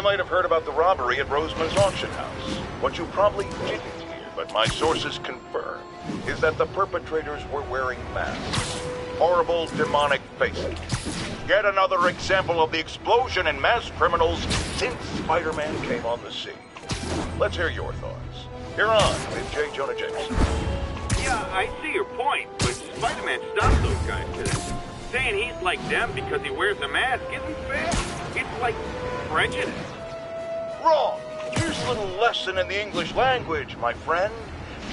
might have heard about the robbery at Roseman's auction house. What you probably didn't hear, but my sources confirm, is that the perpetrators were wearing masks. Horrible, demonic faces. Yet another example of the explosion in mass criminals since Spider-Man came on the scene. Let's hear your thoughts. You're on with J. Jonah Jameson. Yeah, I see your point, but Spider-Man stopped those guys today. Saying he's like them because he wears a mask isn't fair. It's like prejudice. Wrong. Here's a little lesson in the English language, my friend.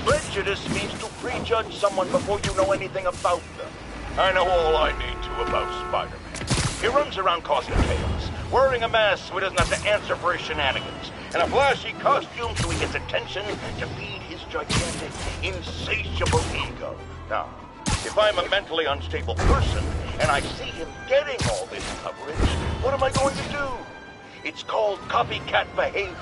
Prejudice means to prejudge someone before you know anything about them. I know all I need to about Spider-Man. He runs around causing chaos, wearing a mask so he doesn't have to answer for his shenanigans, and a flashy costume so he gets attention to feed his gigantic, insatiable ego. Now, if I'm a mentally unstable person, and I see him getting all this coverage, what am I going to do? It's called copycat behavior.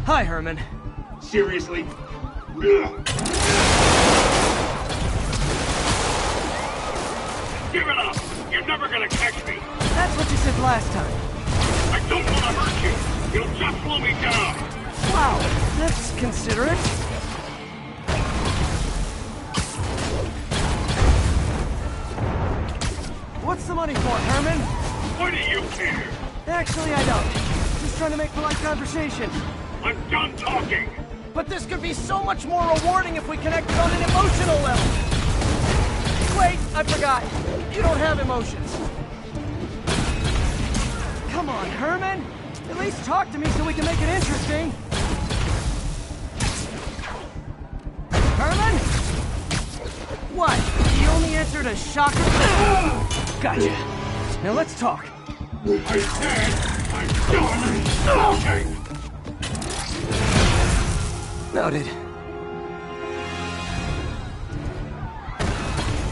Hi, Herman. Seriously? Give it up! You're never gonna catch me! That's what you said last time. I don't want to hurt you! You'll just slow me down! Wow, that's considerate. What's the money for, Herman? What do you care? Actually, I don't. Just trying to make polite conversation. I'm done talking! But this could be so much more rewarding if we connected on an emotional level. Wait, I forgot. You don't have emotions. Come on, Herman. At least talk to me so we can make it interesting. Herman? What? You only answered a shocker? Gotcha. Now let's talk. I said I'm done talking! Noted.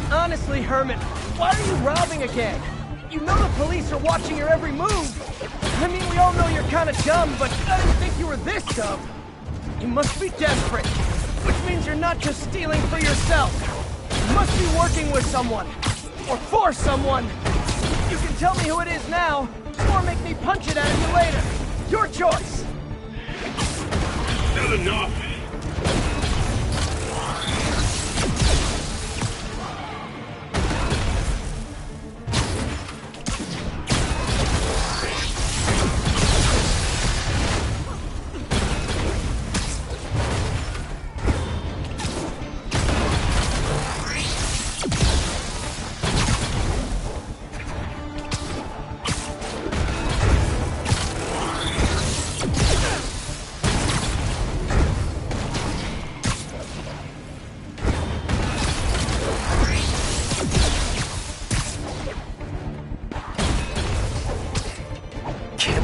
Honestly, Herman, why are you robbing again? You know the police are watching your every move. I mean, we all know you're kind of dumb, but I didn't think you were this dumb. You must be desperate, which means you're not just stealing for yourself. You must be working with someone, or for someone. You can tell me who it is now, or make me punch it out of you later. Your choice. Not enough!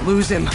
Lose him.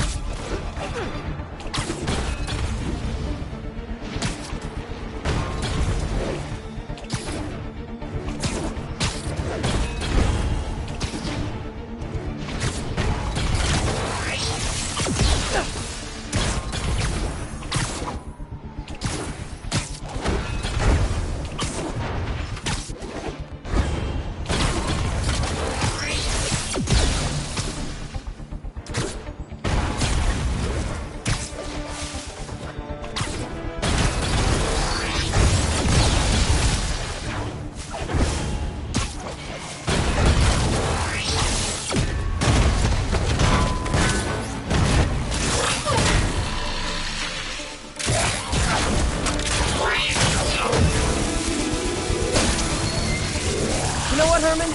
Herman?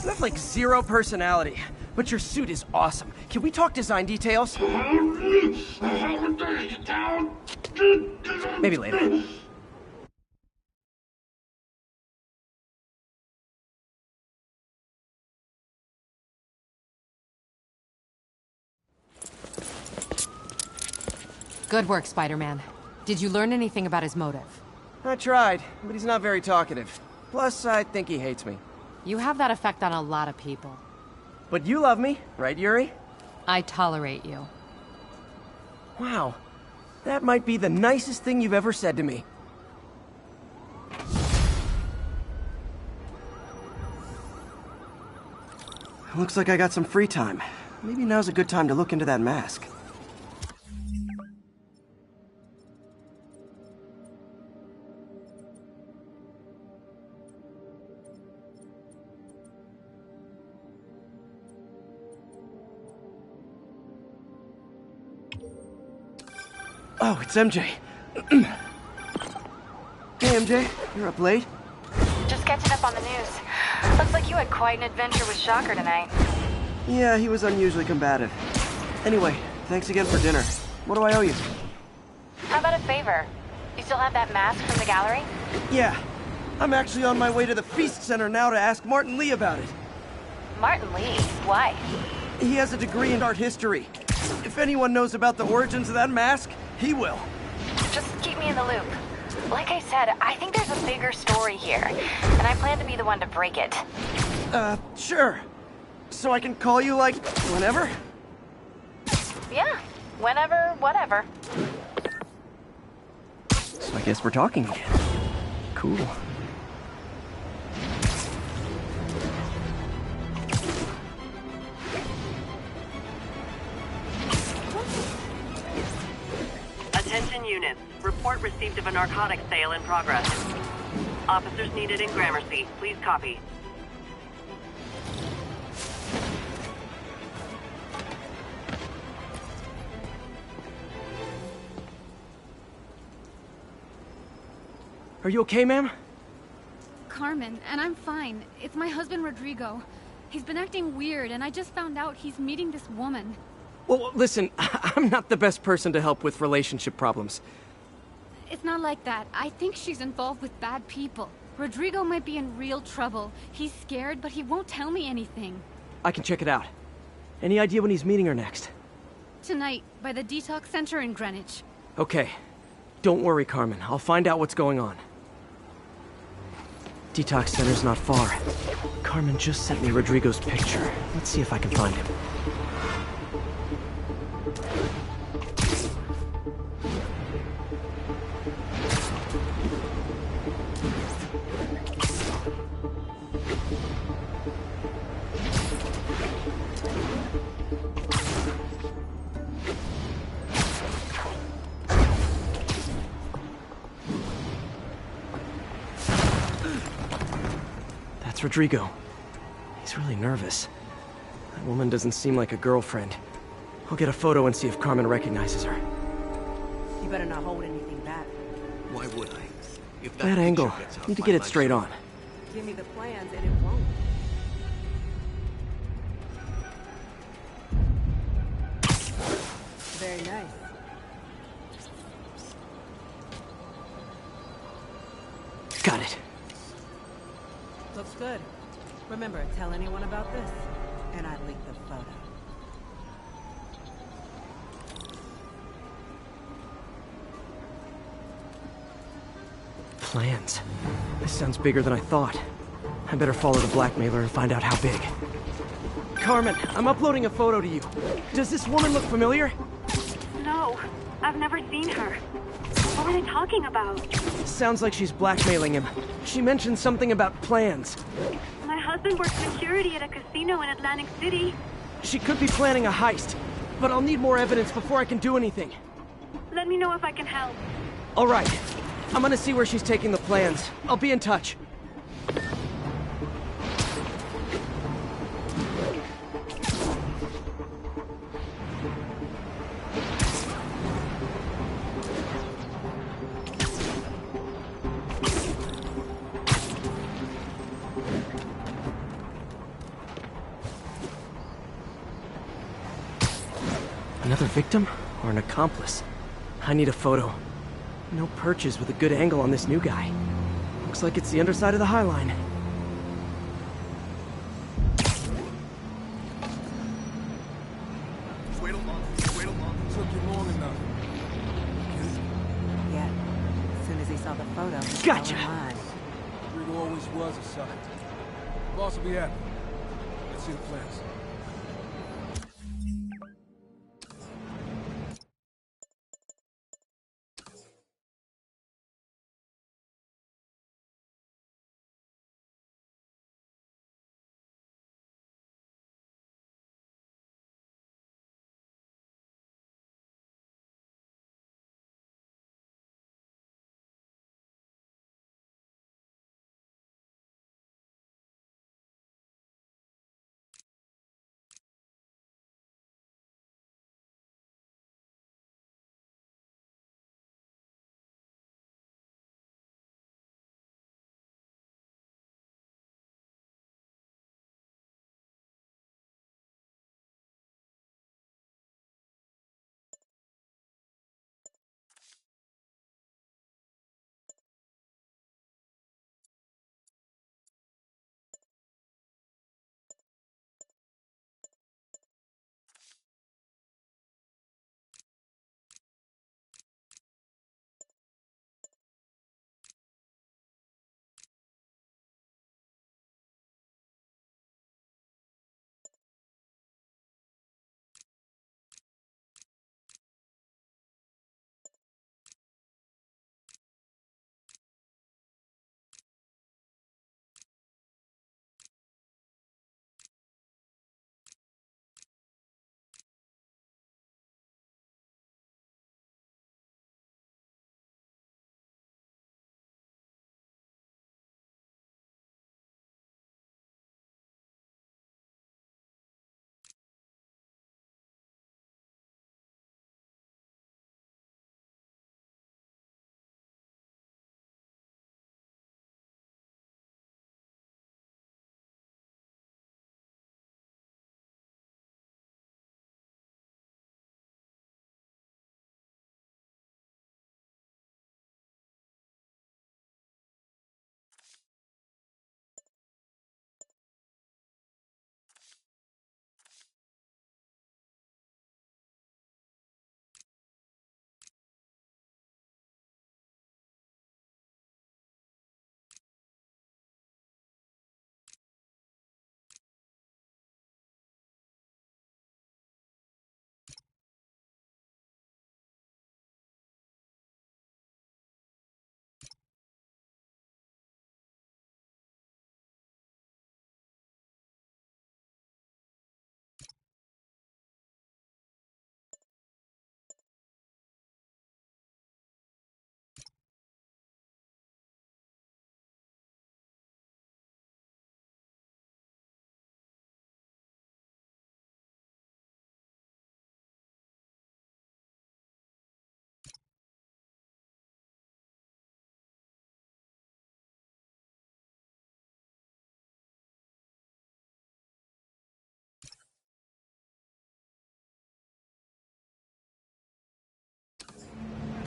You have like zero personality, but your suit is awesome. Can we talk design details? Maybe later. Good work, Spider-Man. Did you learn anything about his motive? I tried, but he's not very talkative. Plus, I think he hates me. You have that effect on a lot of people. But you love me, right, Yuri? I tolerate you. Wow. That might be the nicest thing you've ever said to me. Looks like I got some free time. Maybe now's a good time to look into that mask. Oh, it's MJ. Hey, MJ. You're up late? Just catching up on the news. Looks like you had quite an adventure with Shocker tonight. Yeah, he was unusually combative. Anyway, thanks again for dinner. What do I owe you? How about a favor? You still have that mask from the gallery? Yeah. I'm actually on my way to the Feast Center now to ask Martin Lee about it. Martin Lee? Why? He has a degree in art history. If anyone knows about the origins of that mask, he will. Just keep me in the loop. Like I said, I think there's a bigger story here, and I plan to be the one to break it. Sure. So I can call you, like, whenever? Yeah, whenever, whatever. So I guess we're talking again. Cool. Attention units. Report received of a narcotics sale in progress. Officers needed in Gramercy. Please copy. Are you okay, ma'am? Carmen, and I'm fine. It's my husband, Rodrigo. He's been acting weird, and I just found out he's meeting this woman. Well, listen, I'm not the best person to help with relationship problems. It's not like that. I think she's involved with bad people. Rodrigo might be in real trouble. He's scared, but he won't tell me anything. I can check it out. Any idea when he's meeting her next? Tonight, by the detox center in Greenwich. Okay. Don't worry, Carmen. I'll find out what's going on. Detox center's not far. Carmen just sent me Rodrigo's picture. Let's see if I can find him. That's Rodrigo. He's really nervous. That woman doesn't seem like a girlfriend. I'll get a photo and see if Carmen recognizes her. You better not hold anything back. Why would I? If That angle. Need to get it straight on. Give me the plans and it won't. Very nice. Got it. Looks good. Remember, tell anyone about this, and I leak the photo. Plans. This sounds bigger than I thought. I better follow the blackmailer and find out how big. Carmen, I'm uploading a photo to you. Does this woman look familiar? No, I've never seen her. What were they talking about? Sounds like she's blackmailing him. She mentioned something about plans. My husband works security at a casino in Atlantic City. She could be planning a heist, but I'll need more evidence before I can do anything. Let me know if I can help. All right. I'm gonna see where she's taking the plans. I'll be in touch. Another victim or an accomplice? I need a photo. No perches with a good angle on this new guy. Looks like it's the underside of the High Line. Wait along. Took you long enough. Yeah. As soon as he saw the photo, he Gotcha. fell in line. Rodrigo always was a sucker. Boss will be happy. Let's see the plans.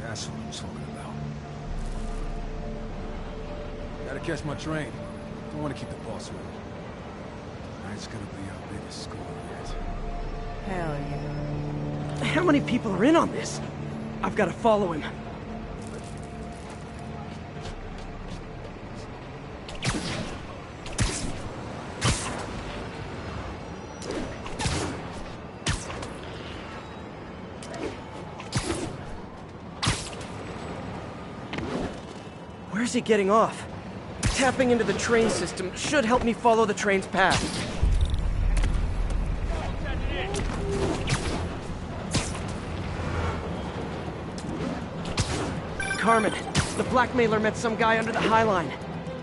That's what I'm talking about. Gotta catch my train. Don't want to keep the boss with me. Tonight's gonna be our biggest score yet. Hell yeah. How many people are in on this? I've got to follow him. Where's he getting off? Tapping into the train system should help me follow the train's path. Carmen, the blackmailer met some guy under the High Line.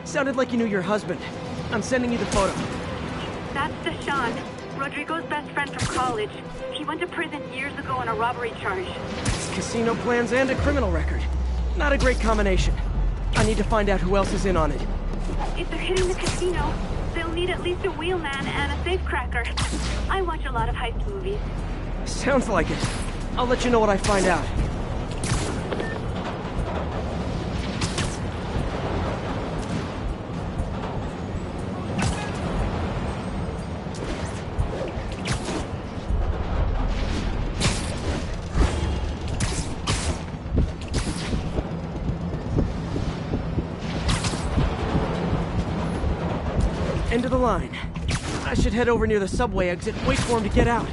Sounded like he knew your husband. I'm sending you the photo. That's Deshaun, Rodrigo's best friend from college. He went to prison years ago on a robbery charge. Casino plans and a criminal record. Not a great combination. I need to find out who else is in on it. If they're hitting the casino, they'll need at least a wheelman and a safecracker. I watch a lot of heist movies. Sounds like it. I'll let you know what I find out. End of the line. I should head over near the subway exit and wait for him to get out.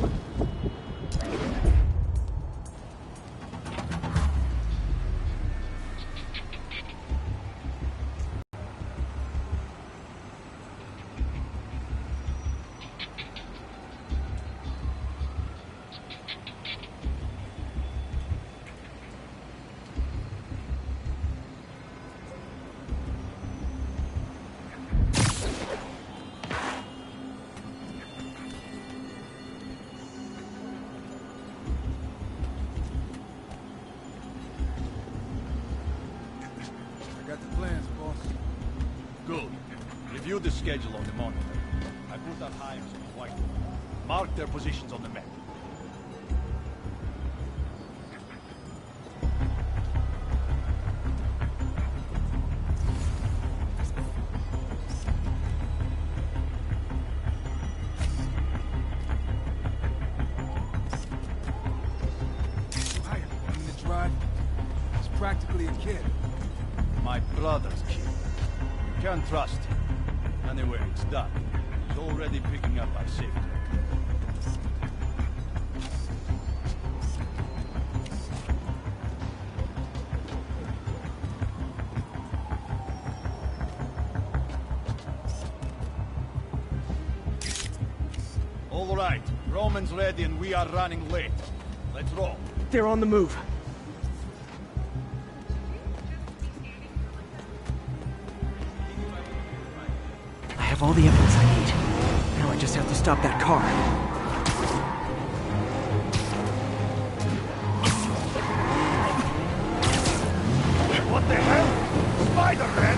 Review the schedule on the monitor. I put our times on the whiteboard. Mark their positions on the map. Ryan, in the drive, he's practically a kid. My brother's kid. You can't trust him. Anyway, it's done. He's already picking up our safety. All right, Roman's ready and we are running late. Let's roll. They're on the move. I have all the evidence I need. Now I just have to stop that car. What the hell? Spider-Man?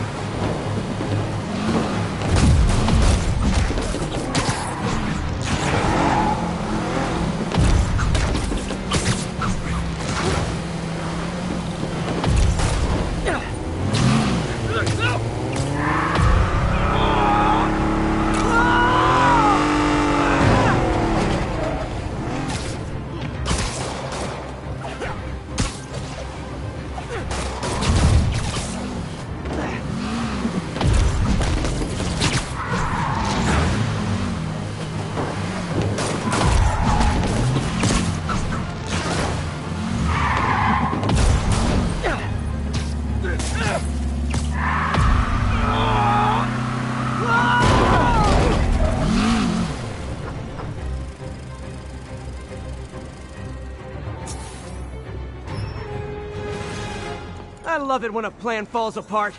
I love it when a plan falls apart.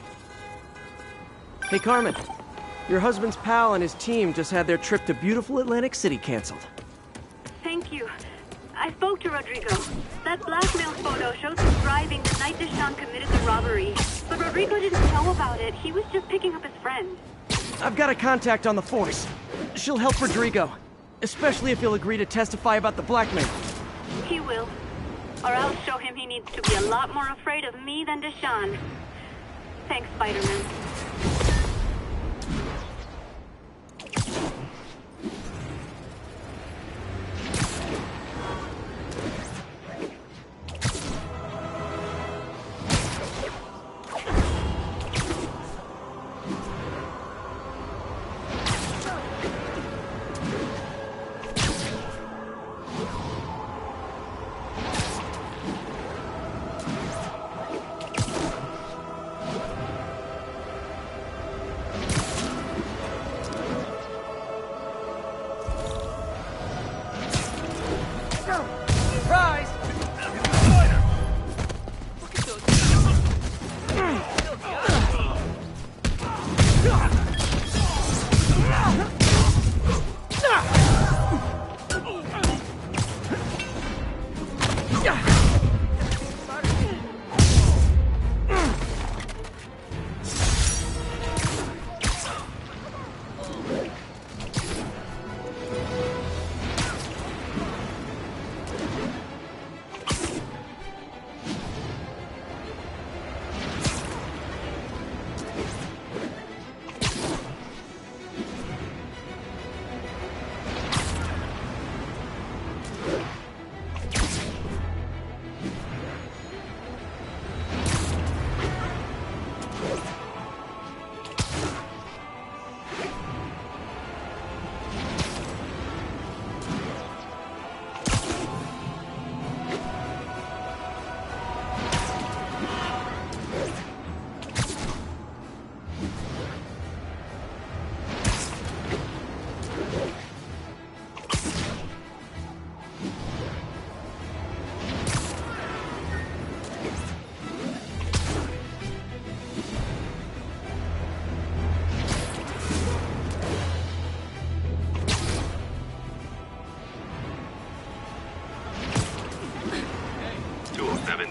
Hey, Carmen. Your husband's pal and his team just had their trip to beautiful Atlantic City canceled. Thank you. I spoke to Rodrigo. That blackmail photo shows him driving the night Deshaun committed the robbery. But Rodrigo didn't know about it. He was just picking up his friend. I've got a contact on the force. She'll help Rodrigo. Especially if he'll agree to testify about the blackmail. He will. Or I'll show him he needs to be a lot more afraid of me than Deshaun. Thanks, Spider-Man.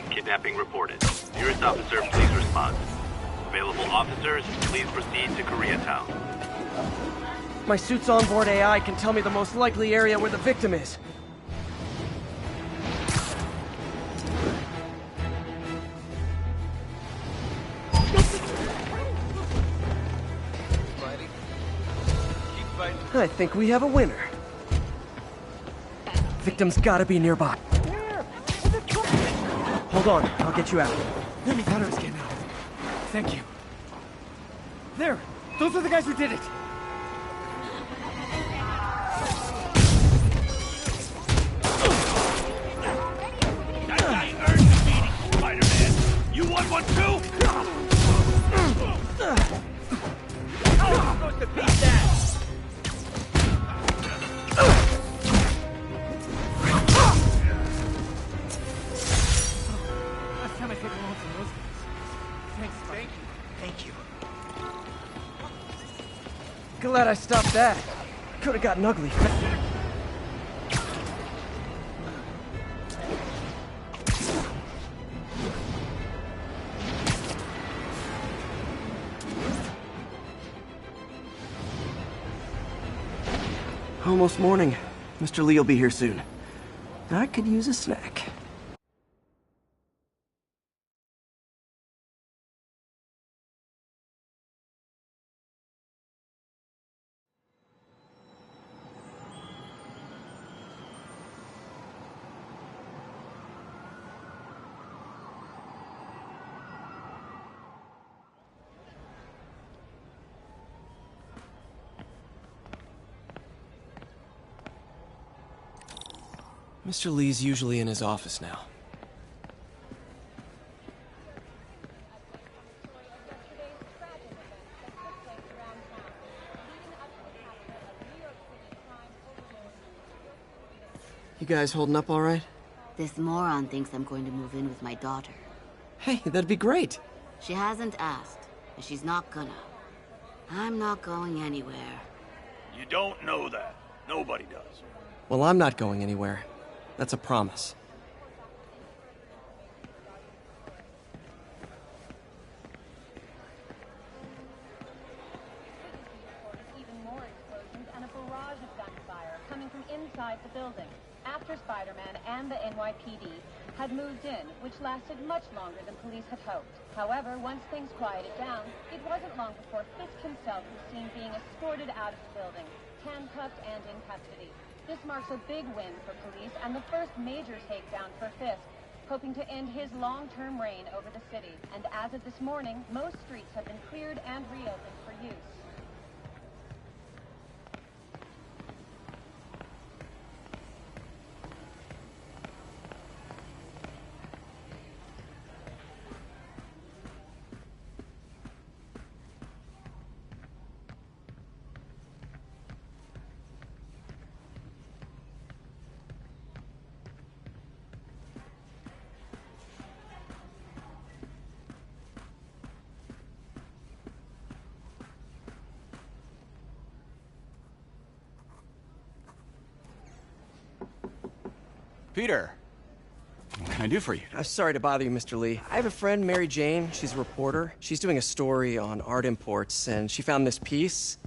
Kidnapping reported. Nearest officer, please respond. Available officers, please proceed to Koreatown. My suit's onboard AI can tell me the most likely area where the victim is. I think we have a winner. Victim's gotta be nearby. Hold on, I'll get you out. Let me thought I was getting out. Thank you. There! Those are the guys who did it! That guy earned the meeting, Spider-Man! You want one too? How am I supposed to beat that? Glad I stopped that. Could have gotten ugly. Almost morning. Mr. Lee will be here soon. I could use a snack. Mr. Lee's usually in his office now. You guys holding up all right? This moron thinks I'm going to move in with my daughter. Hey, that'd be great. She hasn't asked, and she's not gonna. I'm not going anywhere. You don't know that. Nobody does. Well, I'm not going anywhere. That's a promise. Even more explosions and a barrage of gunfire coming from inside the building. after Spider-Man and the NYPD had moved in, which lasted much longer than police had hoped. However, once things quieted down, it wasn't long before Fisk himself was seen being escorted out of the building, handcuffed and in custody. This marks a big win for police and the first major takedown for Fisk, hoping to end his long-term reign over the city. And as of this morning, most streets have been cleared and reopened for use. Peter, what can I do for you? I'm sorry to bother you, Mr. Lee. I have a friend, Mary Jane. She's a reporter. She's doing a story on art imports, and she found this piece.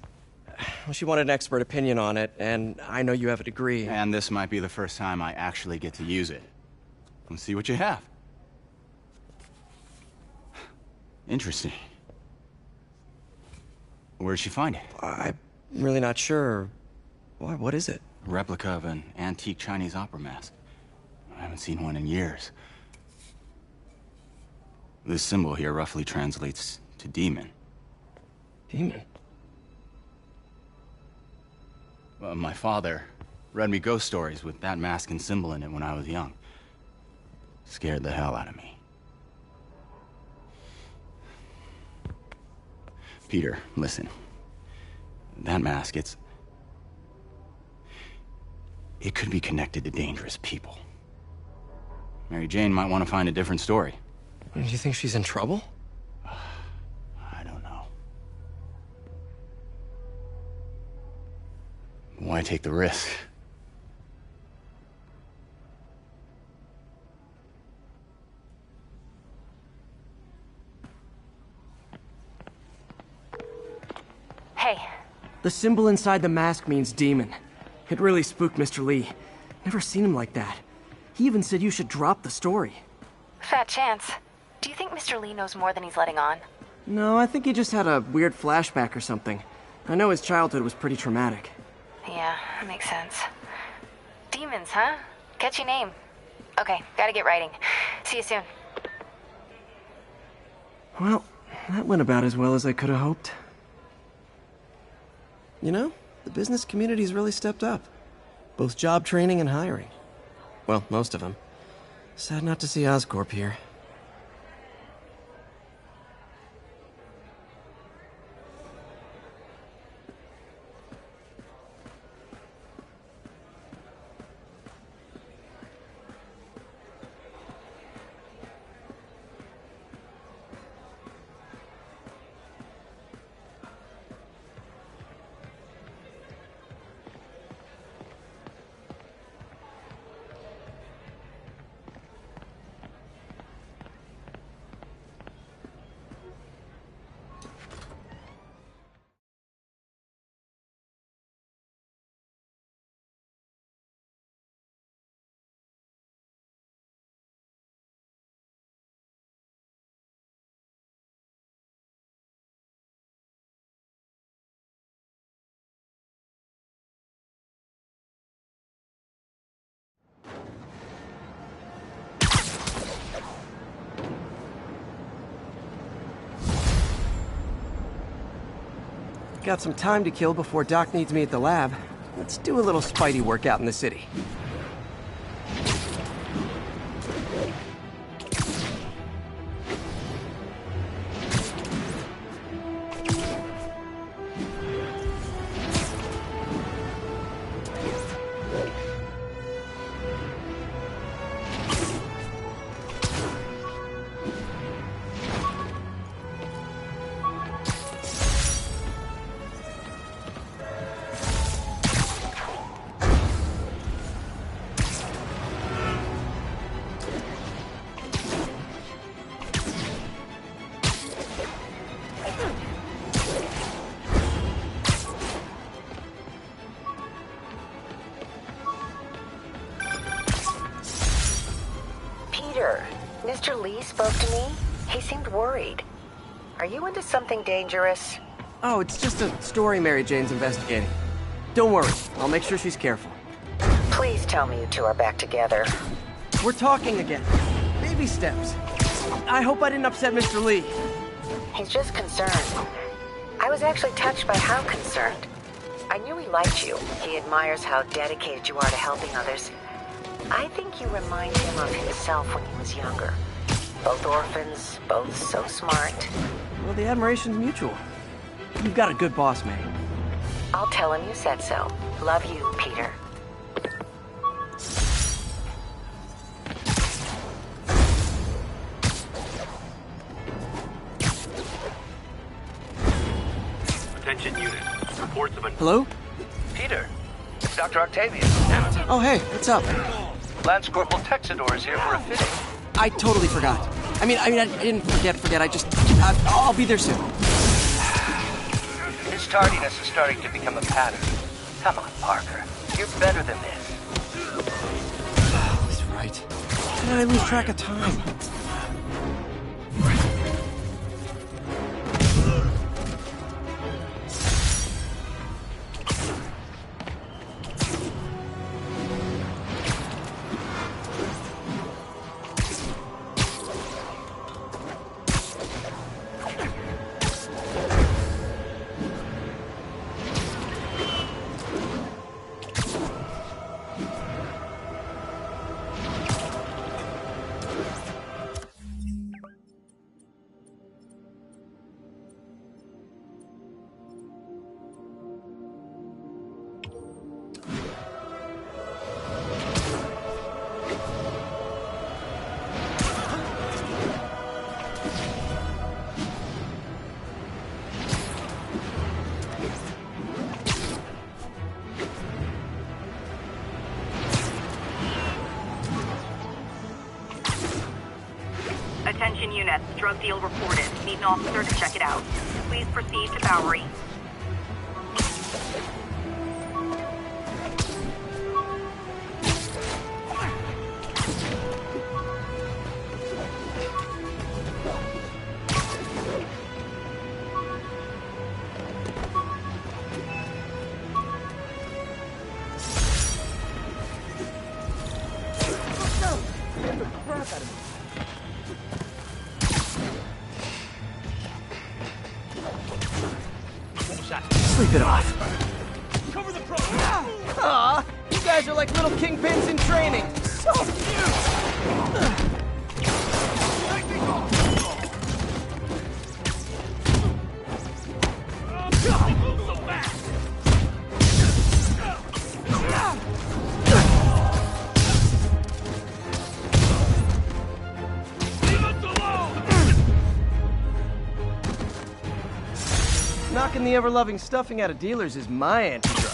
Well, she wanted an expert opinion on it, and I know you have a degree. And this might be the first time I actually get to use it. Let's see what you have. Interesting. Where'd she find it? I'm really not sure. Why, what is it? A replica of an antique Chinese opera mask. I haven't seen one in years. This symbol here roughly translates to demon. Demon? Well, my father read me ghost stories with that mask and symbol in it when I was young. Scared the hell out of me. Peter, listen. That mask, it could be connected to dangerous people. Mary Jane might want to find a different story. Do you think she's in trouble? I don't know. Why take the risk? Hey. The symbol inside the mask means demon. It really spooked Mr. Lee. Never seen him like that. He even said you should drop the story. Fat chance. Do you think Mr. Lee knows more than he's letting on? No, I think he just had a weird flashback or something. I know his childhood was pretty traumatic. Yeah, that makes sense. Demons, huh? Catchy name. Okay, gotta get writing. See you soon. Well, that went about as well as I could have hoped. You know, the business community's really stepped up. Both job training and hiring. Well, most of them. Sad not to see Oscorp here. Got some time to kill before Doc needs me at the lab. Let's do a little Spidey workout in the city. Peter, Mr. Lee spoke to me. He seemed worried. Are you into something dangerous? Oh, it's just a story Mary Jane's investigating. Don't worry, I'll make sure she's careful. Please tell me you two are back together. We're talking again. Baby steps. I hope I didn't upset Mr. Lee. He's just concerned. I was actually touched by how concerned. I knew he liked you. He admires how dedicated you are to helping others. I think you remind him of himself when he was younger. Both orphans, both so smart. Well, the admiration's mutual. You've got a good boss, May. I'll tell him you said so. Love you, Peter. Attention unit. Reports of a... Hello? Peter, it's Dr. Octavius. Oh, hey, what's up? Lance Corporal Texador is here for a fitting. I totally forgot. I mean, I didn't forget. I just... I'll be there soon. His tardiness is starting to become a pattern. Come on, Parker. You're better than this. Oh, he's right. How did I lose track of time? Attention units, drug deal reported. Need an officer to check it out. Please proceed to Bowery. Sleep it off. Cover the pro. Aw, you guys are like little kingpins in training. So cute. Knocking the ever-loving stuffing out of dealers is my anti-drug.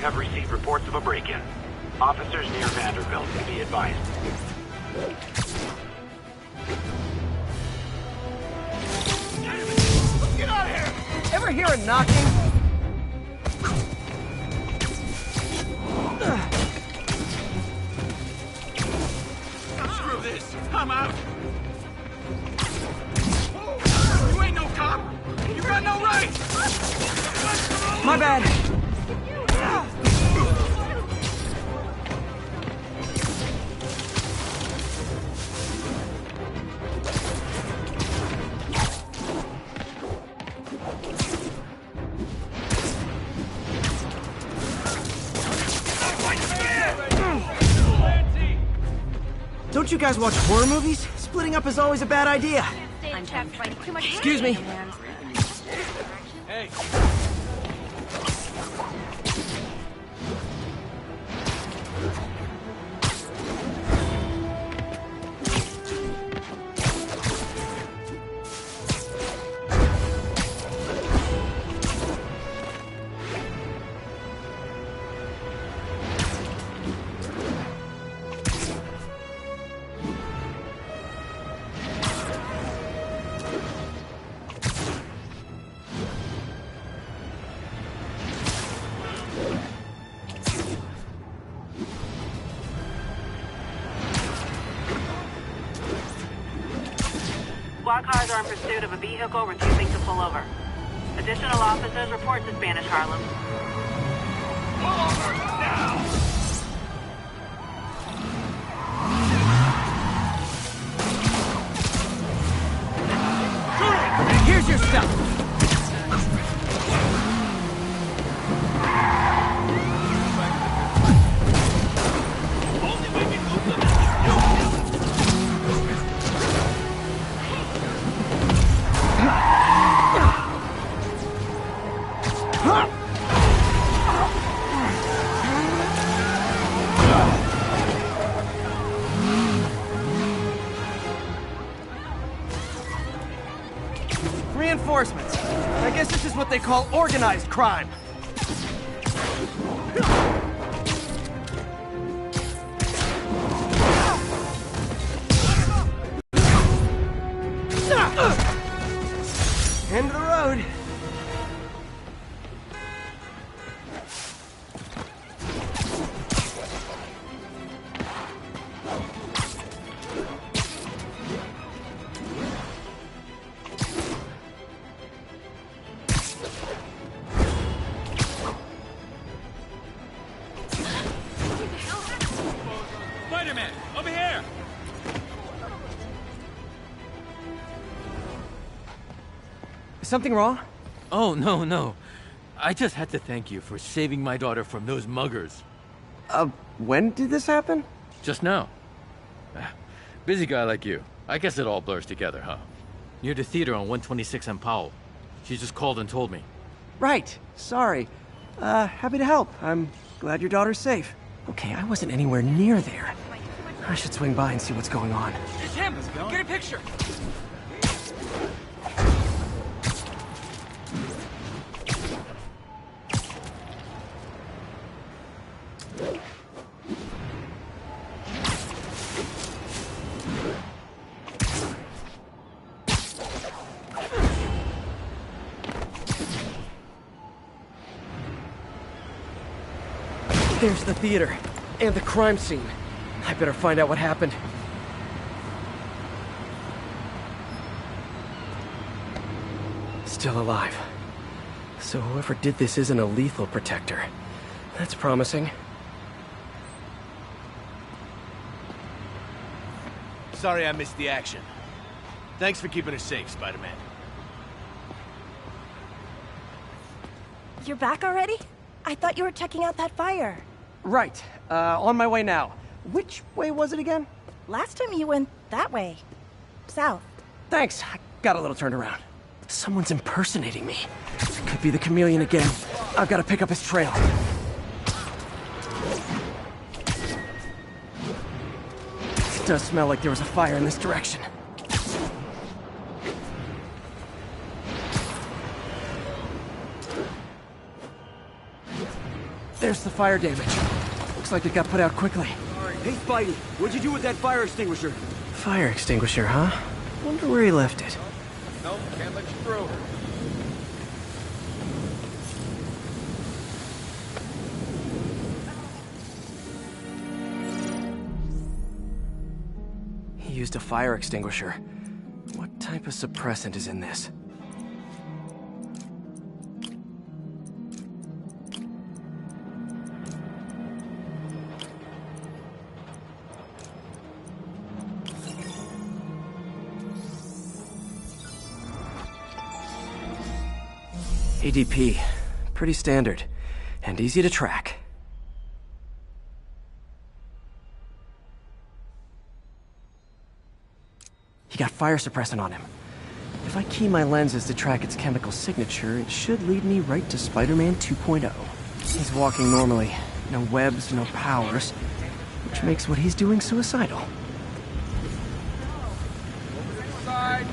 have received reports of a break-in. Officers near Vanderbilt to be advised. Get out of here! Ever hear a knocking? Screw this! I'm out! You ain't no cop! You got no rights! My bad. Don't you guys watch horror movies? Splitting up is always a bad idea. Excuse me. Hey! Squad cars are in pursuit of a vehicle refusing to pull over. Additional officers report to Spanish Harlem. Pull over now! Here's your stuff. Reinforcements. I guess this is what they call organized crime. End of the road. Spider-Man, over here! Something wrong? Oh, no. I just had to thank you for saving my daughter from those muggers. When did this happen? Just now. Busy guy like you. I guess it all blurs together, huh? Near the theater on 126 and Powell. She just called and told me. Right. Sorry. Happy to help. I'm glad your daughter's safe. Okay, I wasn't anywhere near there. I should swing by and see what's going on. It's him! Get a picture! There's the theater. And the crime scene. I better find out what happened. Still alive. So whoever did this isn't a lethal protector. That's promising. Sorry I missed the action. Thanks for keeping us safe, Spider-Man. You're back already? I thought you were checking out that fire. Right. On my way now. Which way was it again? Last time you went that way. South. Thanks. I got a little turned around. Someone's impersonating me. It could be the chameleon again. I've got to pick up his trail. It does smell like there was a fire in this direction. There's the fire damage. Looks like it got put out quickly. Hey, Spidey, what'd you do with that fire extinguisher? Fire extinguisher, huh? Wonder where he left it. Nope, can't let you through. He used a fire extinguisher. What type of suppressant is in this? ADP. Pretty standard. And easy to track. He got fire suppressant on him. If I key my lenses to track its chemical signature, it should lead me right to Spider-Man 2.0. He's walking normally. No webs, no powers. Which makes what he's doing suicidal. Side.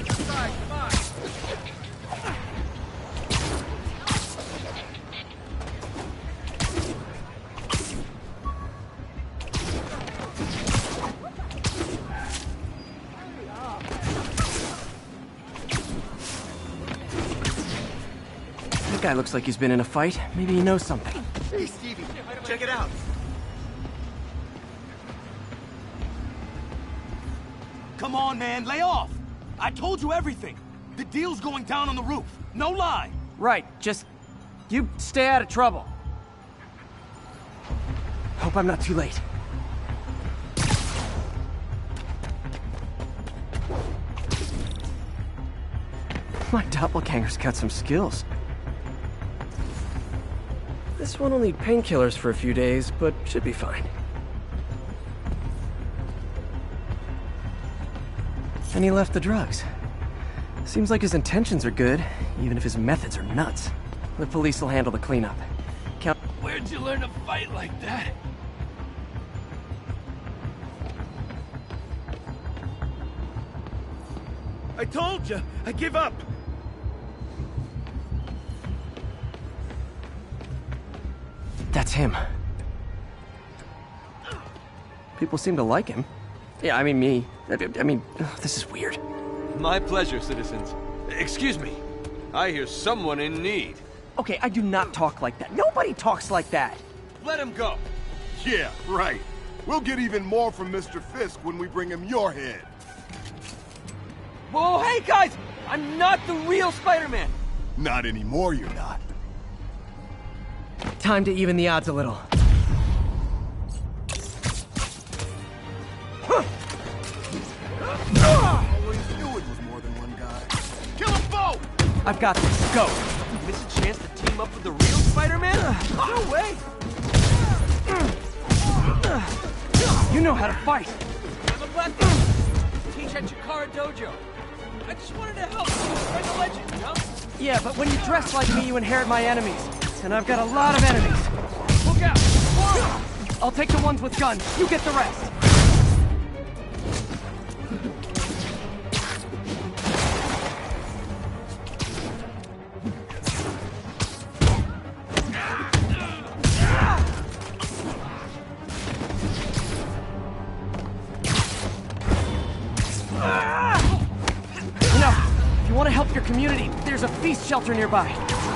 Side, come on. That guy looks like he's been in a fight. Maybe he knows something. Hey, Stevie, check it out. Come on, man, lay off. I told you everything. The deal's going down on the roof. No lie. Right, just... you stay out of trouble. Hope I'm not too late. My doppelganger's got some skills. This one will need painkillers for a few days, but should be fine. And he left the drugs. Seems like his intentions are good, even if his methods are nuts. The police will handle the cleanup. Where'd you learn to fight like that? I told you, I give up. That's him. People seem to like him. Yeah, I mean me. I mean, this is weird. My pleasure, citizens. Excuse me. I hear someone in need. Okay, I do not talk like that. Nobody talks like that. Let him go. Yeah, right. We'll get even more from Mr. Fisk when we bring him your head. Whoa, hey guys! I'm not the real Spider-Man! Not anymore, you're not. Time to even the odds a little. Always knew it was more than one guy. Kill them both! I've got this. Go! You miss a chance to team up with the real Spider-Man? No way! You know how to fight! I'm a black belt. Teach at Chikara Dojo. I just wanted to help. Spread the legend, you know? Yeah, but when you dress like me, you inherit my enemies. And I've got a lot of enemies. Look out! Whoa! I'll take the ones with guns. You get the rest. Your community, there's a feast shelter nearby.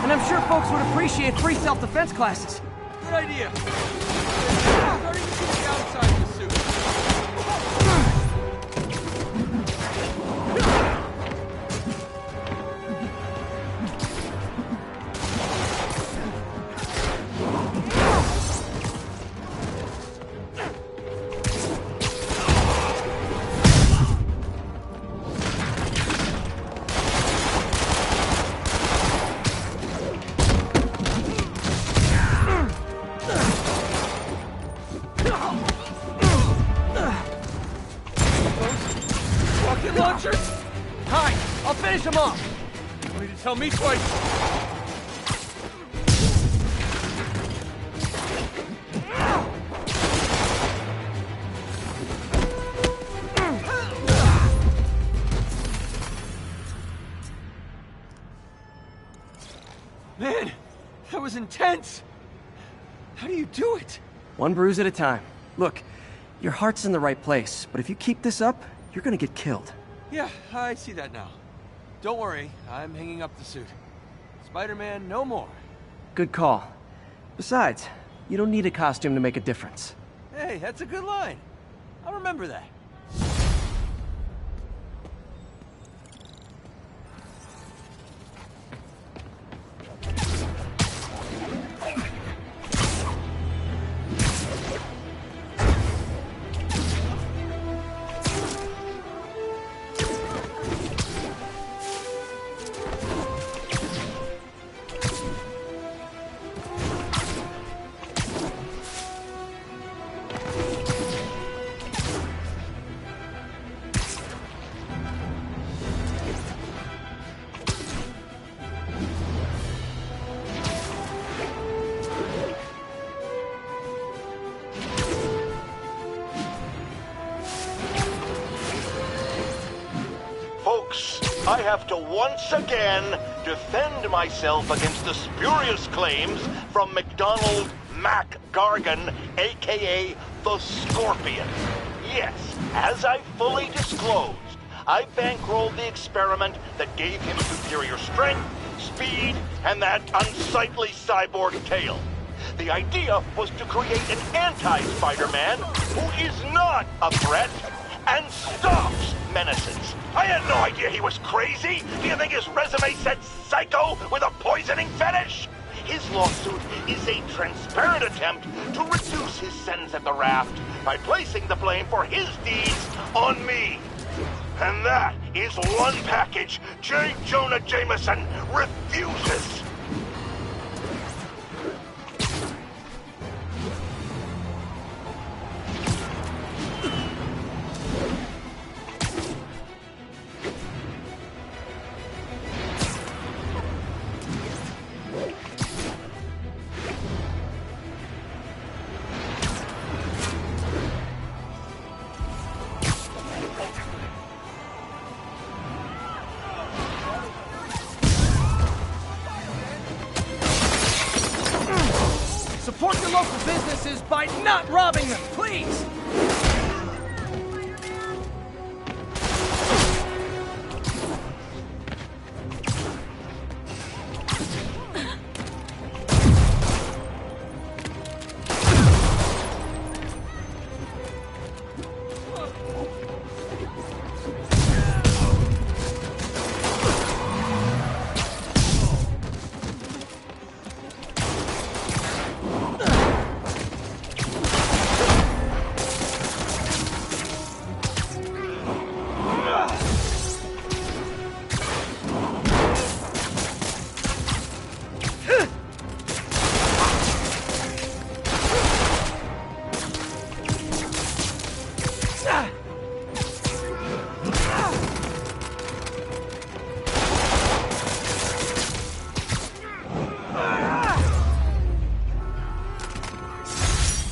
And I'm sure folks would appreciate free self-defense classes. Good idea. Starting to see the outside of the suit. Finish him off! You don't need to tell me twice! Man, that was intense! How do you do it? One bruise at a time. Look, your heart's in the right place, but if you keep this up, you're gonna get killed. Yeah, I see that now. Don't worry, I'm hanging up the suit. Spider-Man, no more. Good call. Besides, you don't need a costume to make a difference. Hey, that's a good line. I'll remember that. I have to once again defend myself against the spurious claims from McDonald Mac Gargan, a.k.a. the Scorpion. Yes, as I fully disclosed, I bankrolled the experiment that gave him superior strength, speed, and that unsightly cyborg tail. The idea was to create an anti-Spider-Man who is not a threat and stops menaces. I had no idea he was crazy. Do you think his resume said psycho with a poisoning fetish? His lawsuit is a transparent attempt to reduce his sentence at the raft by placing the blame for his deeds on me. And that is one package J. Jonah Jameson refuses. Support your local businesses by not robbing them, please!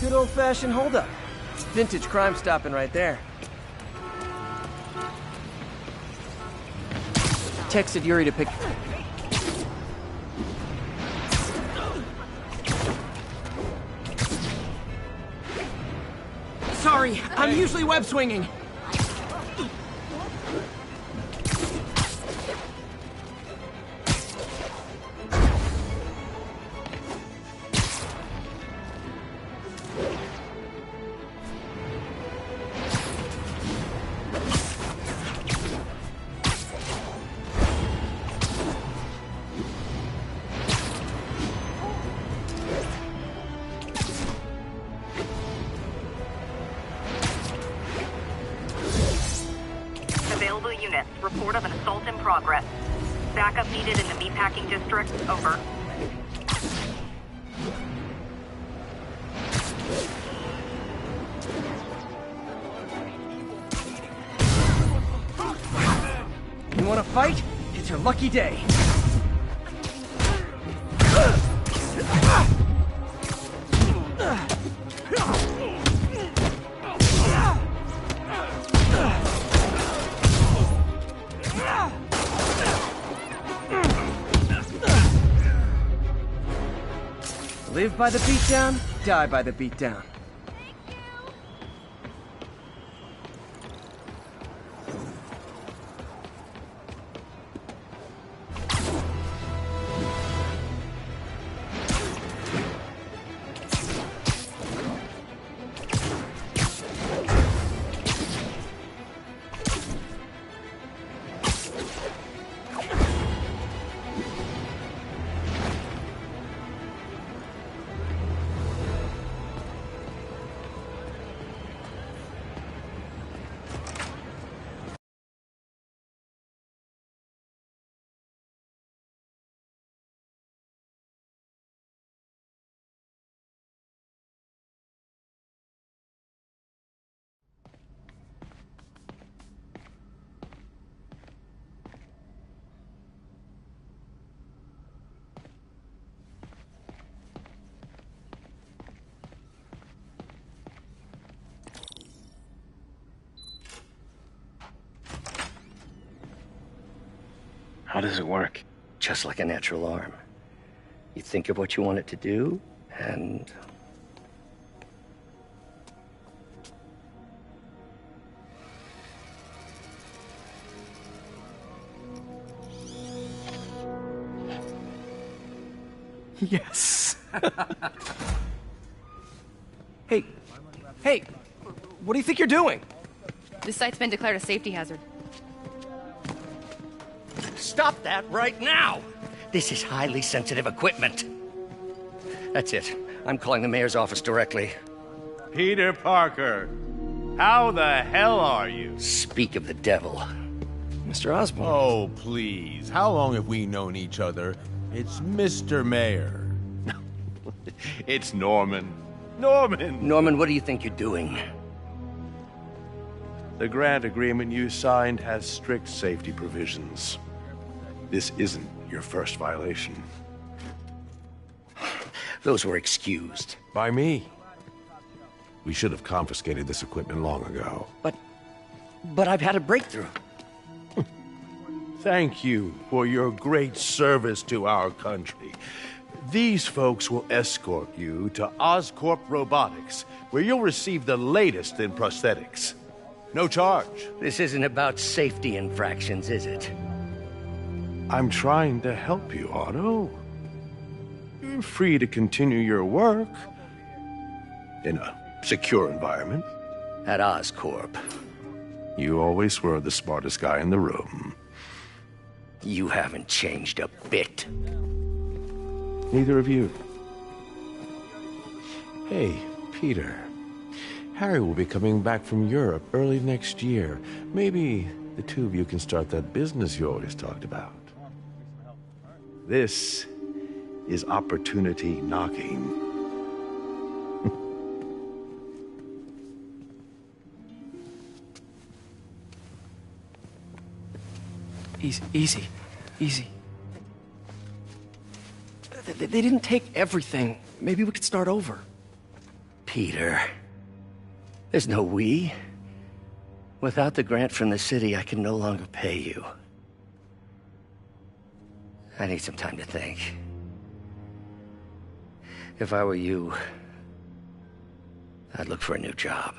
Good old-fashioned holdup. Vintage crime stopping right there. Texted Yuri to pick... Sorry, I'm usually web swinging. Available units. Report of an assault in progress. Backup needed in the meatpacking district. Over. You wanna fight? It's your lucky day. Live by the beatdown, die by the beatdown. How does it work? Just like a natural arm. You think of what you want it to do, and... Yes. Hey, what do you think you're doing? This site's been declared a safety hazard. Stop that right now! This is highly sensitive equipment. That's it. I'm calling the mayor's office directly. Peter Parker, how the hell are you? Speak of the devil. Mr. Osborn. Oh, please. How long have we known each other? It's Mr. Mayor. It's Norman. Norman! Norman, what do you think you're doing? The grant agreement you signed has strict safety provisions. This isn't your first violation. Those were excused. By me. We should have confiscated this equipment long ago. But I've had a breakthrough. Thank you for your great service to our country. These folks will escort you to Oscorp Robotics, where you'll receive the latest in prosthetics. No charge. This isn't about safety infractions, is it? I'm trying to help you, Otto. You're free to continue your work in a secure environment. At Oscorp. You always were the smartest guy in the room. You haven't changed a bit. Neither of you. Hey, Peter. Harry will be coming back from Europe early next year. Maybe the two of you can start that business you always talked about. This is opportunity knocking. Easy. They didn't take everything. Maybe we could start over. Peter, there's no we. Without the grant from the city, I can no longer pay you. I need some time to think. If I were you, I'd look for a new job.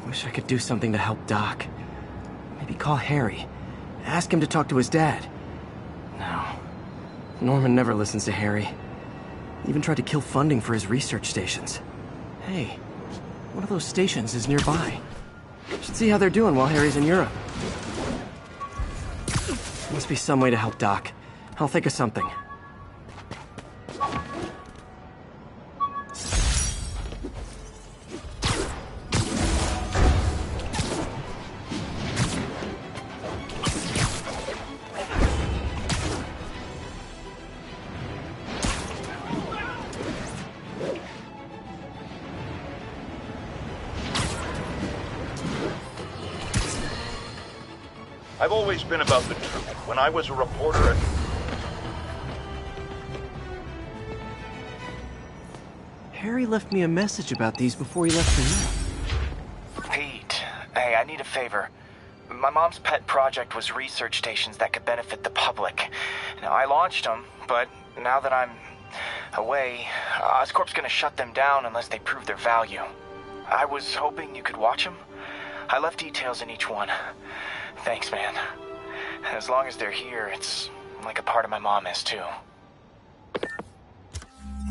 Wish I could do something to help Doc. Maybe call Harry. Ask him to talk to his dad. No. Norman never listens to Harry. He even tried to kill funding for his research stations. Hey, one of those stations is nearby. Should see how they're doing while Harry's in Europe. Must be some way to help Doc. I'll think of something. I've always been about the truth. When I was a reporter at... Harry left me a message about these before he left for you. Pete, hey, I need a favor. My mom's pet project was research stations that could benefit the public. Now, I launched them, but now that I'm away, Oscorp's gonna shut them down unless they prove their value. I was hoping you could watch them. I left details in each one. Thanks, man. As long as they're here, it's like a part of my mom is, too.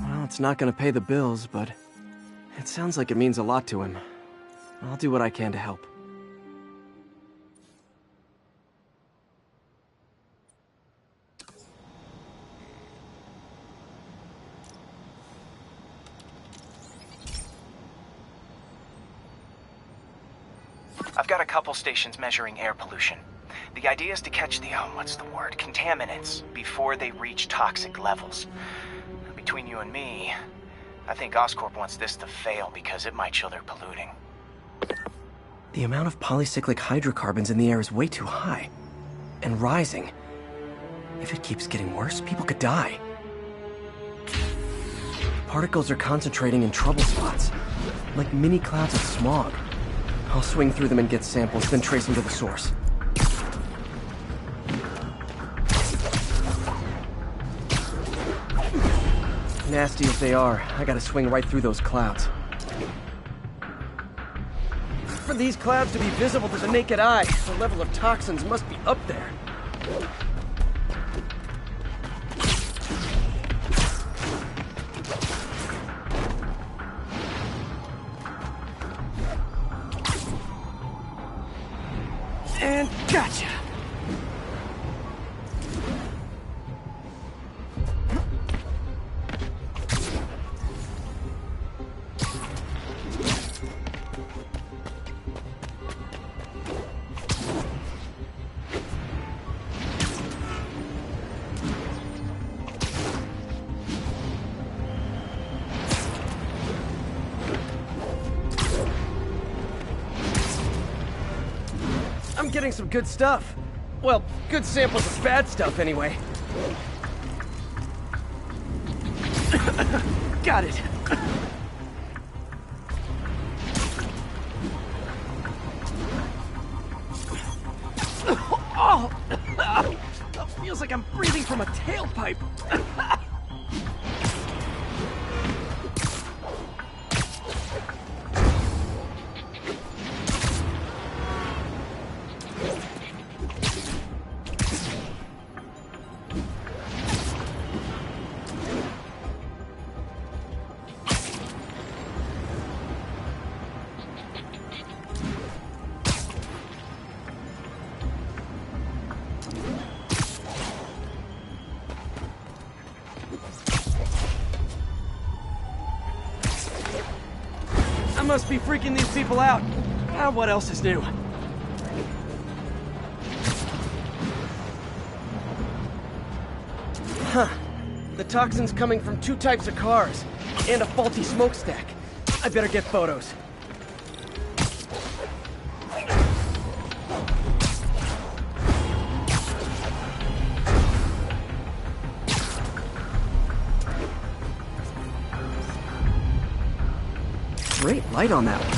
Well, it's not gonna pay the bills, but it sounds like it means a lot to him. I'll do what I can to help. I've got a couple stations measuring air pollution. The idea is to catch the, contaminants before they reach toxic levels. Between you and me, I think Oscorp wants this to fail because it might show they're polluting. The amount of polycyclic hydrocarbons in the air is way too high. And rising. If it keeps getting worse, people could die. Particles are concentrating in trouble spots, like mini clouds of smog. I'll swing through them and get samples, then trace them to the source. Nasty as they are, I gotta swing right through those clouds. For these clouds to be visible to the naked eye, the level of toxins must be up there. And gotcha! I'm getting some good stuff. Well, good samples of bad stuff, anyway. Got it. Oh! Feels like I'm breathing from a tailpipe. Must be freaking these people out. What else is new? Huh. The toxin's coming from 2 types of cars, and a faulty smokestack. I better get photos. Great light on that one.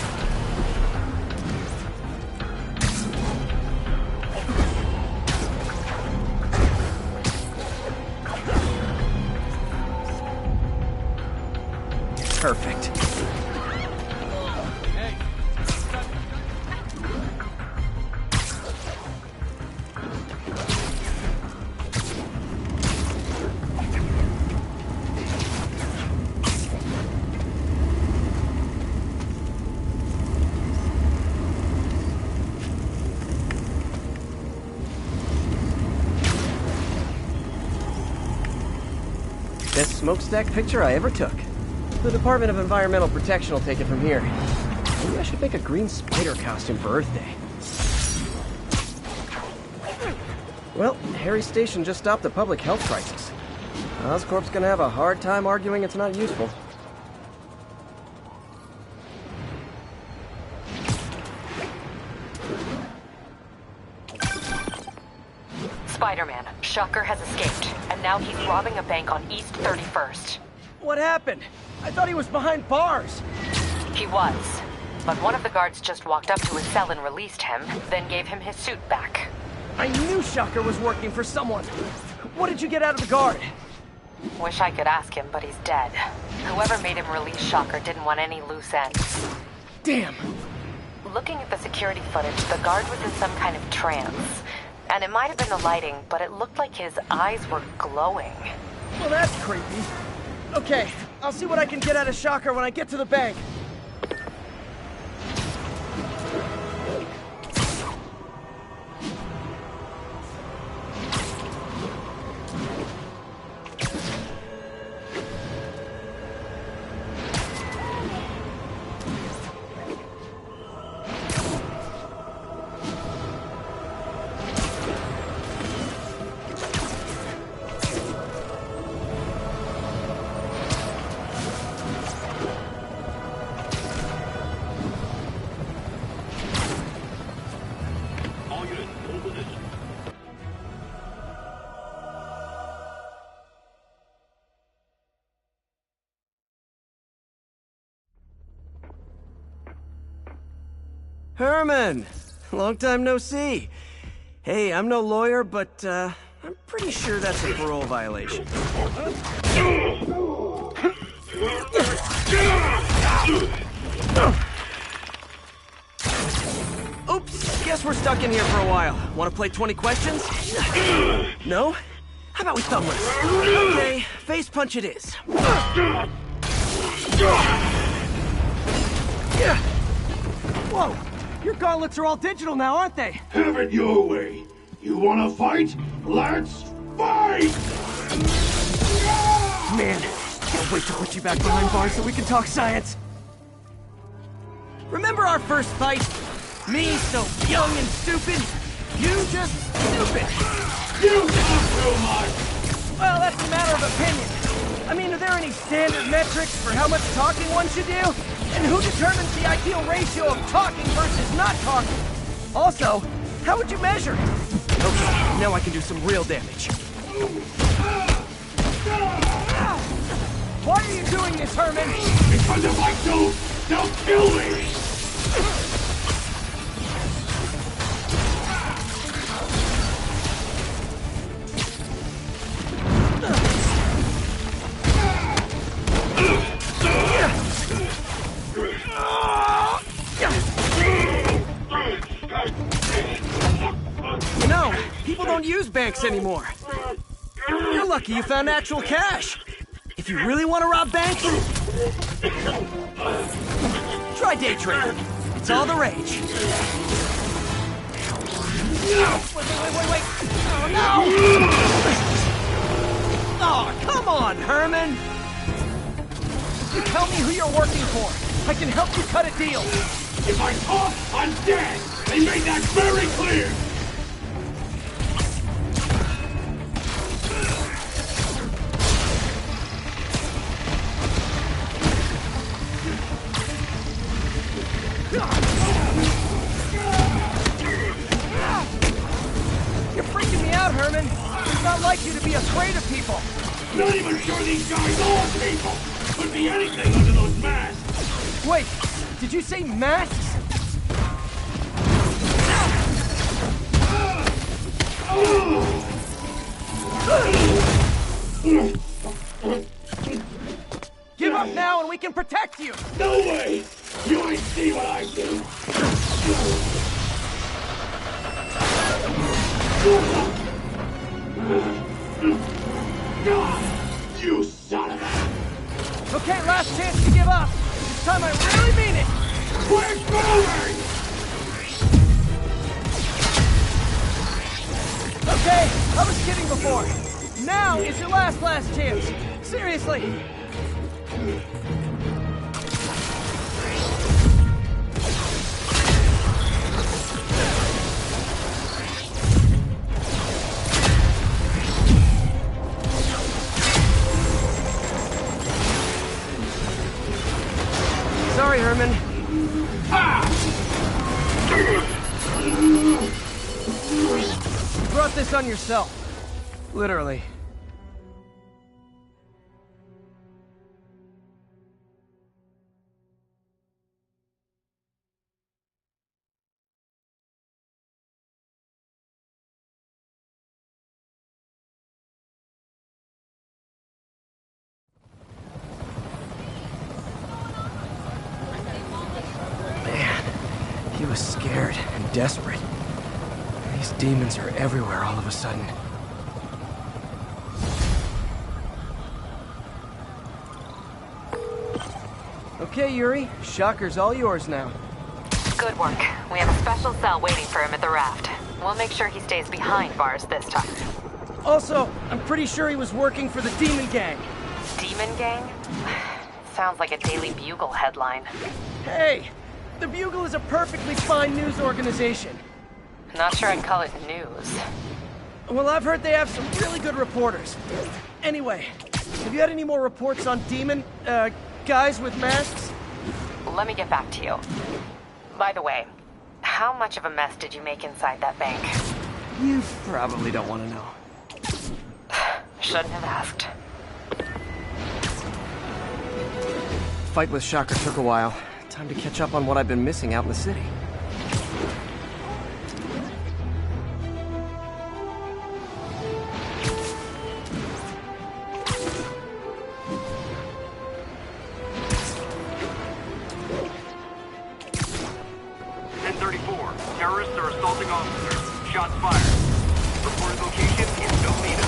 Perfect. Hey. Best smokestack picture I ever took. The Department of Environmental Protection will take it from here. Maybe I should make a green spider costume for Earth Day. Well, Harry's station just stopped a public health crisis. Oscorp's gonna have a hard time arguing it's not useful. Spider-Man, Shocker has escaped, and now he's robbing a bank on East 31st. What happened? I thought he was behind bars. He was. But one of the guards just walked up to his cell and released him, then gave him his suit back. I knew Shocker was working for someone. What did you get out of the guard? Wish I could ask him, but he's dead. Whoever made him release Shocker didn't want any loose ends. Damn. Looking at the security footage, the guard was in some kind of trance. And it might have been the lighting, but it looked like his eyes were glowing. Well, that's creepy. Okay, I'll see what I can get out of Shocker when I get to the bank. Herman! Long time no see. Hey, I'm no lawyer, but, I'm pretty sure that's a parole violation. Oops, guess we're stuck in here for a while. Want to play 20 questions? No? How about we thumbless? Okay, face punch it is. Whoa! Your gauntlets are all digital now, aren't they? Have it your way. You wanna fight? Let's fight! Man, can't wait to put you back behind bars so we can talk science. Remember our first fight? Me so young and stupid, you just stupid. You talk too much! Well, that's a matter of opinion. I mean, are there any standard metrics for how much talking one should do? And who determines the ideal ratio of talking versus not talking? Also, how would you measure it? Okay, now I can do some real damage. Why are you doing this, Herman? Because if I don't, they'll kill me! You know, people don't use banks anymore. You're lucky you found actual cash. If you really want to rob banks, try day trading. It's all the rage. Wait. Oh, no! Oh, come on, Herman! You tell me who you're working for. I can help you cut a deal. If I talk, I'm dead! They made that very clear! You're freaking me out, Herman. It's not like you to be afraid of people. Not even sure these guys are people! Could be anything under those masks! Wait, did you say masks? Give up now and we can protect you! No way! You ain't see what I do! You son of a... Okay, last chance to give up. This time I really mean it! We're going! Okay, I was kidding before. Now is your last chance. Seriously. Sorry, Herman. You brought brought this on yourself. Literally. He was scared and desperate. These demons are everywhere all of a sudden. Okay, Yuri. Shocker's all yours now. Good work. We have a special cell waiting for him at the raft. We'll make sure he stays behind bars this time. Also, I'm pretty sure he was working for the Demon Gang. Demon Gang? Sounds like a Daily Bugle headline. Hey! The Bugle is a perfectly fine news organization. Not sure I'd call it news. Well, I've heard they have some really good reporters. Anyway, have you had any more reports on demon, guys with masks? Let me get back to you. By the way, how much of a mess did you make inside that bank? You probably don't want to know. Shouldn't have asked. Fight with Shocker took a while. Time to catch up on what I've been missing out in the city. Terrorists are assaulting officers. Shots fired. Reported location is Velveeta.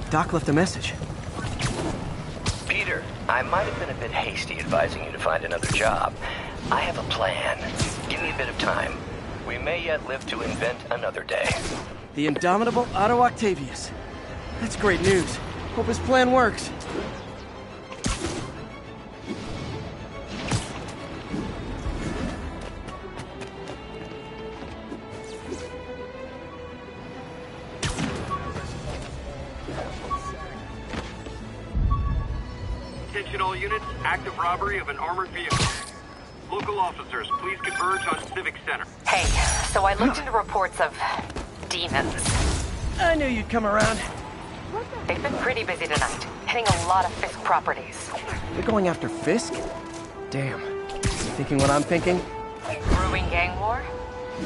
Doc left a message. Peter, I might have been a bit hasty advising you to find another job. I have a plan. Give me a bit of time. We may yet live to invent another day. The indomitable Otto Octavius. That's great news. Hope his plan works. Attention all units, active robbery of an armored vehicle. Local officers, please converge on Civic Center. Hey, so I looked into reports of demons. I knew you'd come around. They've been pretty busy tonight, hitting a lot of Fisk properties. They're going after Fisk? Damn. Thinking what I'm thinking? Brewing gang war?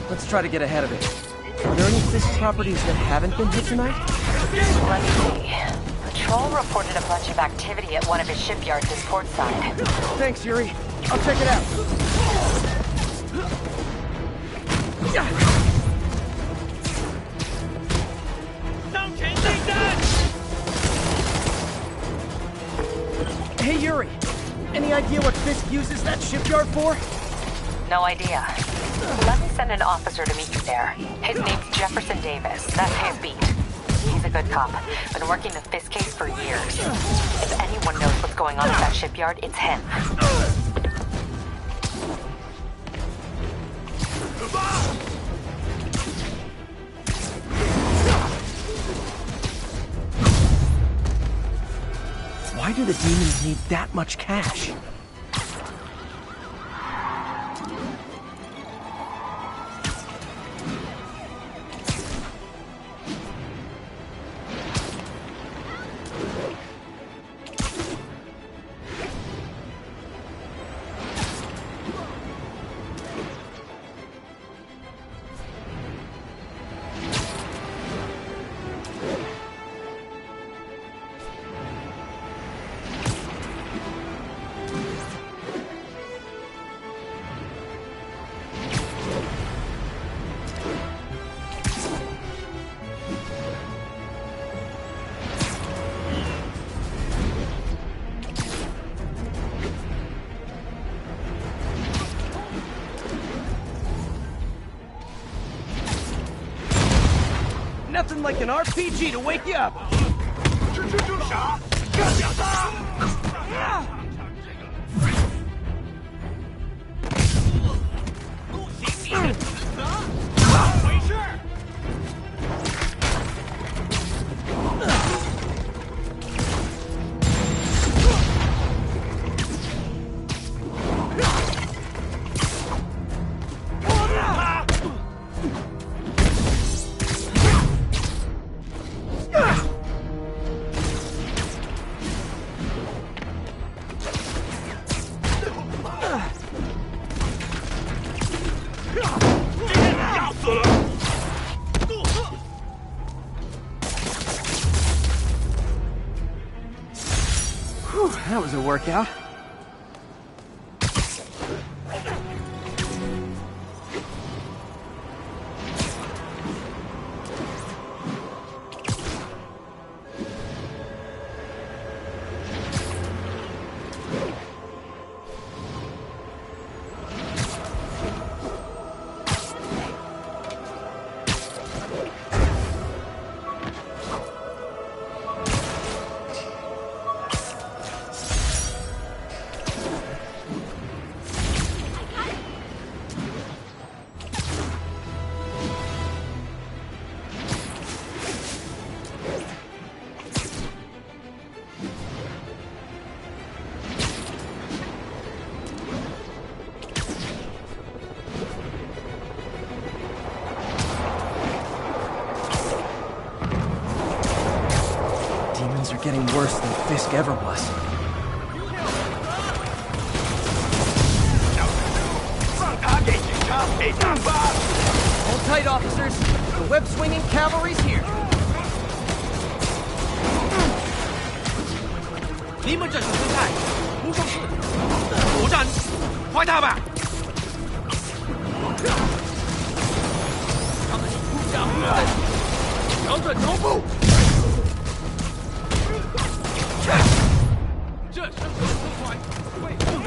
Let's try to get ahead of it. Are there any Fisk properties that haven't been hit tonight? Let's see. Patrol reported a bunch of activity at one of his shipyards in Portside. Thanks, Yuri. I'll check it out. Hey, Yuri. Any idea what Fisk uses that shipyard for? No idea. Let me send an officer to meet you there. His name's Jefferson Davis. That's his beat. He's a good cop. Been working the Fisk case for years. If anyone knows what's going on at that shipyard, it's him. Why do the demons need that much cash? Nothing like an RPG to wake you up. That was a workout. Getting worse than Fisk ever was. Hold tight, officers. The web-swinging cavalry's here. 你们这是姿态，不重视，不战，快打吧！他们不想来，调整头部。 这生活不快，会后面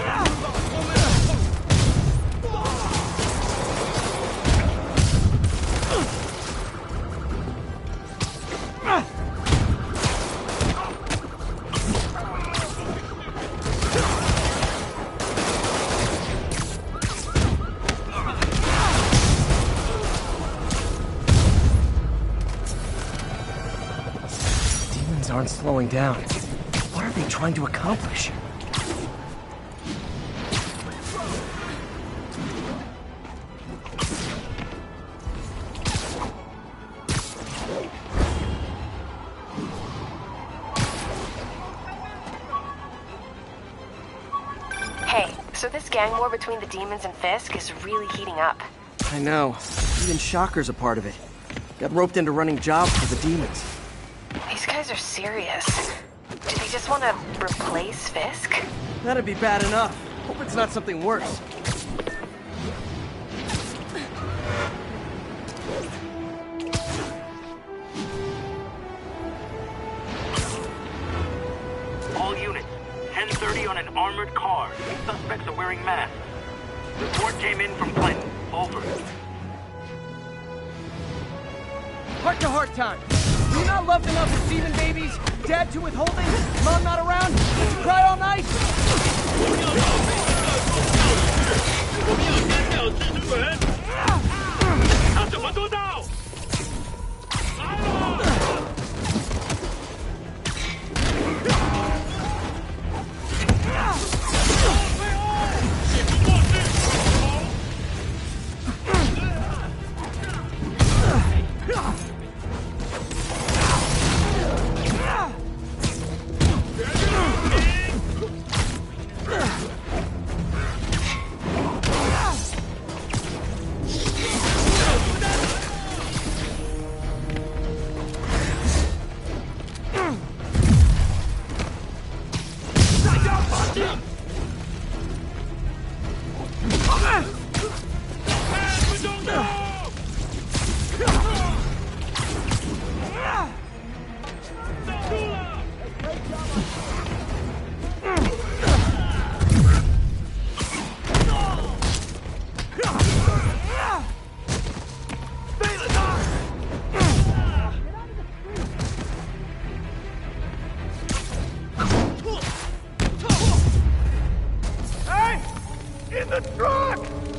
后面。Demons aren't slowing down. What are they trying to accomplish? Hey, so this gang war between the demons and Fisk is really heating up. I know. Even Shocker's a part of it. Got roped into running jobs for the demons. These guys are serious. Do they just want to replace Fisk? That'd be bad enough. Hope it's not something worse. All units, 10:30 on an armored car. Suspects are wearing masks. Report came in from Clinton. Over. Heart-to-heart time. Do you not love enough receiving babies? Dad too withholding? Mom not around? Did you cry all night? 我们要干掉蜘蛛人！他怎么做到？来了！ Demons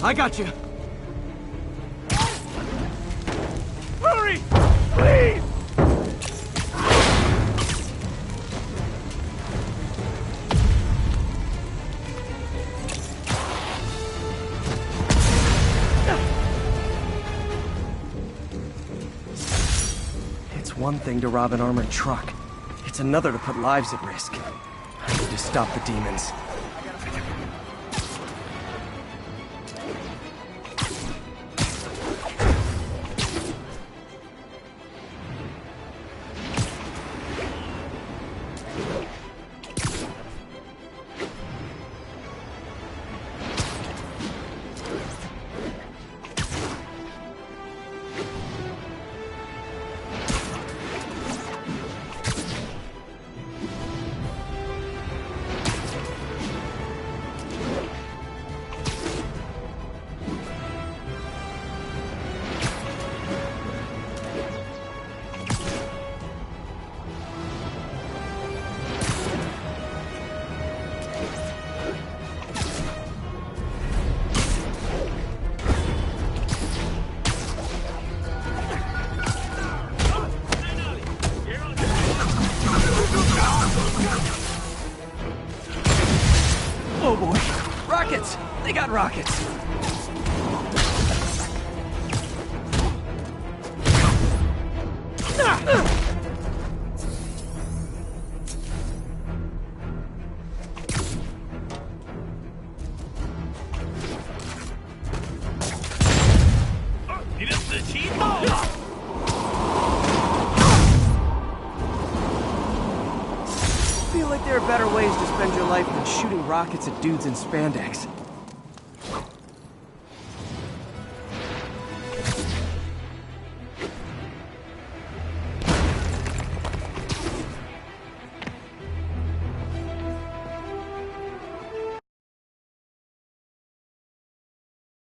I got you. Hurry! Please! It's one thing to rob an armored truck. It's another to put lives at risk. I need to stop the demons. Oh boy. Rockets! They got rockets! I feel like there are better ways to spend your life than shooting rockets at dudes in spandex.